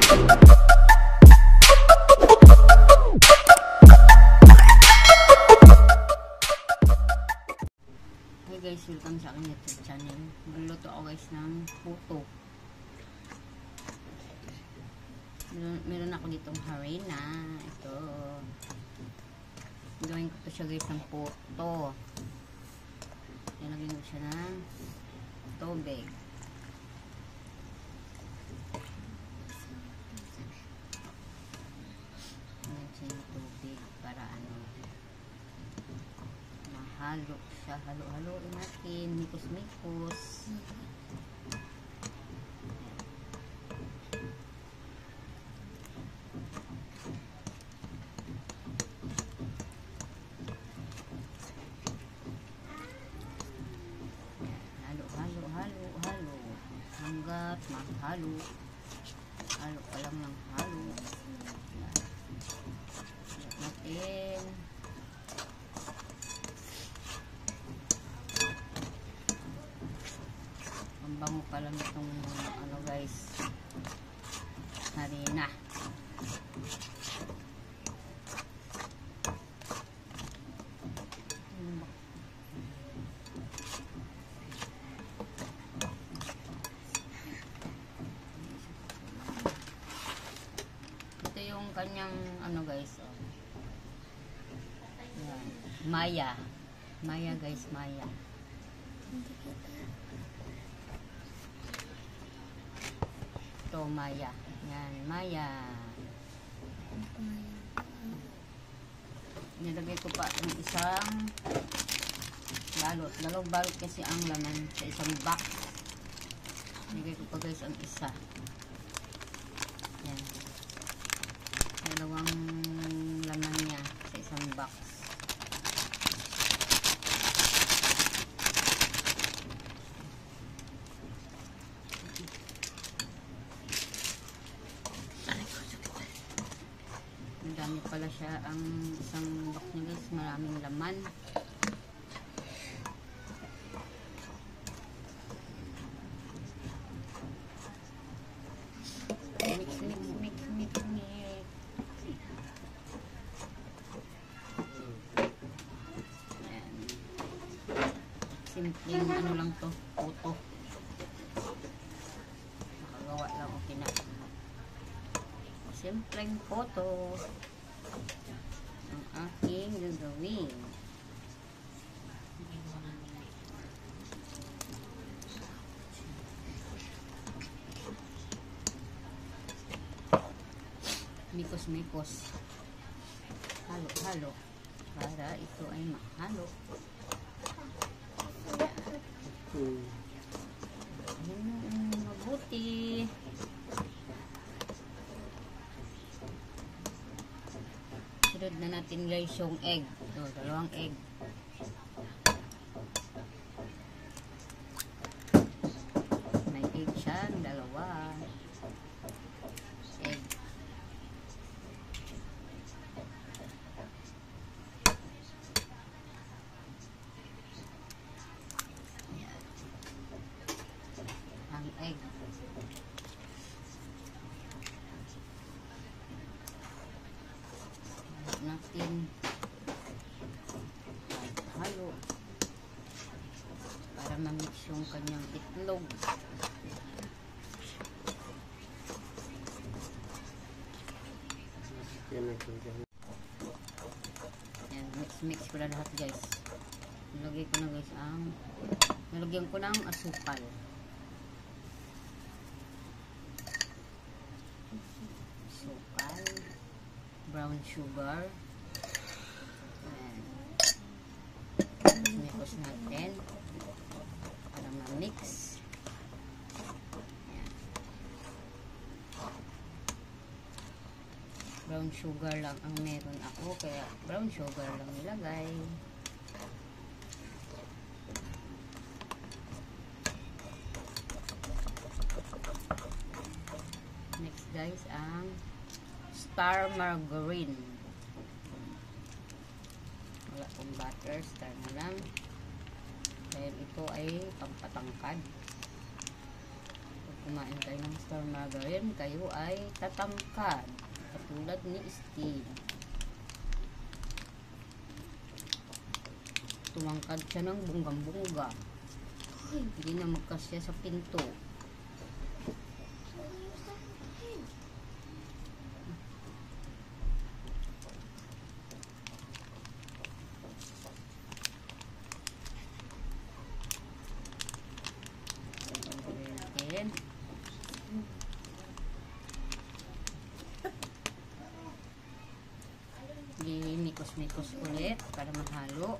Hey guys, welcome sa aking YouTube channel. Magluluto ako guys ng puto. Meron ako ditong harina. Ito. Gawin ko to siya guys ng puto. Nilagyan ko siya ng tubig. Tubig para mahalo siya. Halo-haloin natin. Mikos-mikos. Halo hanggat mahalo. Halo pa lang ng halo. Natin. Ang bango pa lang itong guys, harina. Ito yung kanyang guys, yan. Maya guys, Maya. Ito Maya. Yan, Maya. Nilagay ko pa yung isang balot. Dalawang balot kasi ang laman sa isang box. Nilagay ko pa guys ang isa. Yan. Dalawang laman niya sa isang box. Madami pala siya ang isang box niya guys. Maraming laman. Mix. Simpleng lang to, puto. Nakagawa lang ako na. Simpleng puto ang aking gagawin. Mikos-mikos. Halo-halo para ito ay mahalo. Mabuti. Sunod na natin guys yung egg. Ito, dalawang egg. May egg siya, dalawa. Egg. Ang egg. Natin halo para ma-mix yung kanyang itlog. Yan, mix ko na lahat guys. Nilagay ko na guys nilagyan ko ng asukal. Brown sugar. Mix natin para ma-mix. Brown sugar lang ang meron ako, kaya brown sugar lang nilagay. Next guys, ang star margarine. Wala pong butter, star na lang. Dahil ito ay pampatangkad. Ito po kumain kayo ng star margarine, kayo ay tatangkad. Katulad ni Steve. Tumangkad siya ng bunggang-bungga. Hindi na magkasya sa pinto. Mikos-mikos ulit para mahalo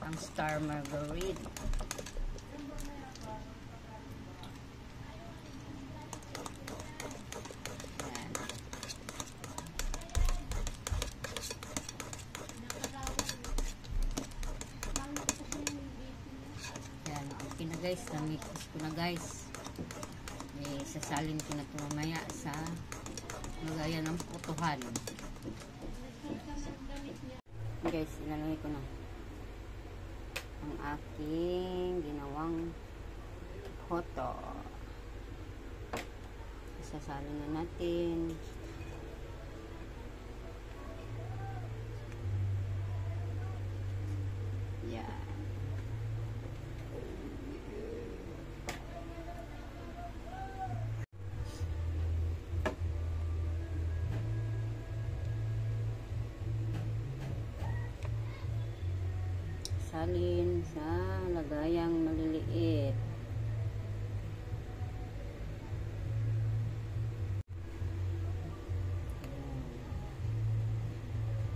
ang star margarine. Yan. Yan, okay na guys, na-mix ko na guys. Sasalin ko na ito mamaya sa lagayan ng putuhan. Guys, ilalagay ko na ang aking ginawang hoto. Sasalin na natin. Yan. Salin sa lagayang maliliit.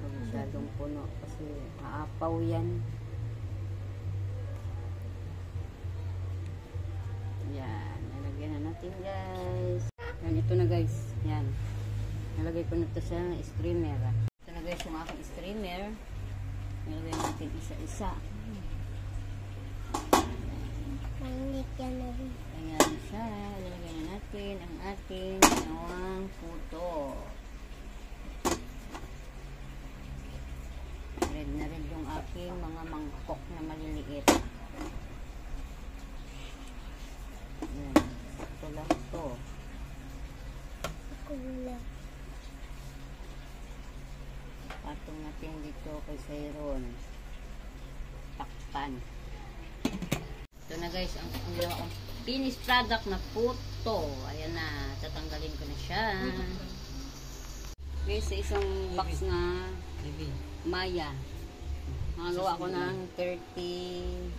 Masyadong puno kasi aapaw yan. Yan, nalagyan na natin guys. Yan, ito na guys. Yan, nalagay ko na ito sa streamer. Ito na guys yung aking streamer. Nilagay natin isa-isa. Ayan siya. Nilagay na natin ang ating ginawang puto. Red na red yung aking mga mangkok na maliliit. Ayan. Ito lang ito. Patong natin dito kay Sayron. Takpan. Ito na guys, ang ginawa kong finished product na puto. Ayan na, tatanggalin ko na siya. Guys, sa isang box na maya. Nakagawa ko ng 30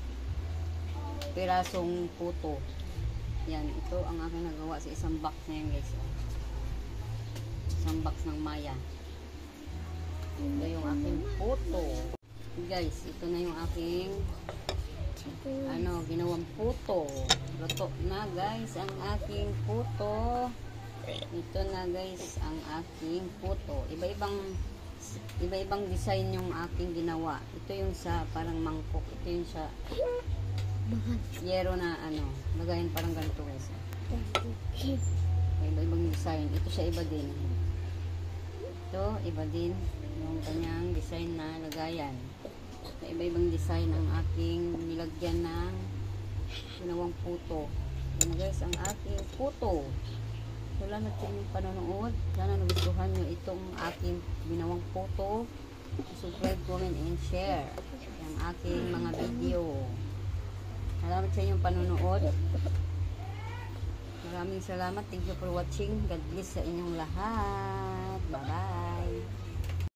pirasong puto. Yan, ito ang aking nagawa sa isang box na yan guys. Isang box ng maya. Ito yung aking puto. Guys, ito na yung aking ginawang puto. Luto na guys ang aking puto. Ito na guys ang aking puto. Iba-ibang design yung aking ginawa. Ito yung sa parang mangkok. Ito yung sa yero na lagayan parang ganito guys. Iba-ibang design. Ito siya iba din. Ito iba din yung kanyang design na lagayan. Iba-ibang design ang aking nilagyan ng ginawang puto. Yan guys, ang aking puto. Salamat sa inyong panonood. Sana nagustuhan nyo itong aking ginawang puto. Subscribe, comment, and share ang aking mga video. Salamat sa inyong panonood. Maraming salamat. Thank you for watching. God bless sa inyong lahat. Bye-bye.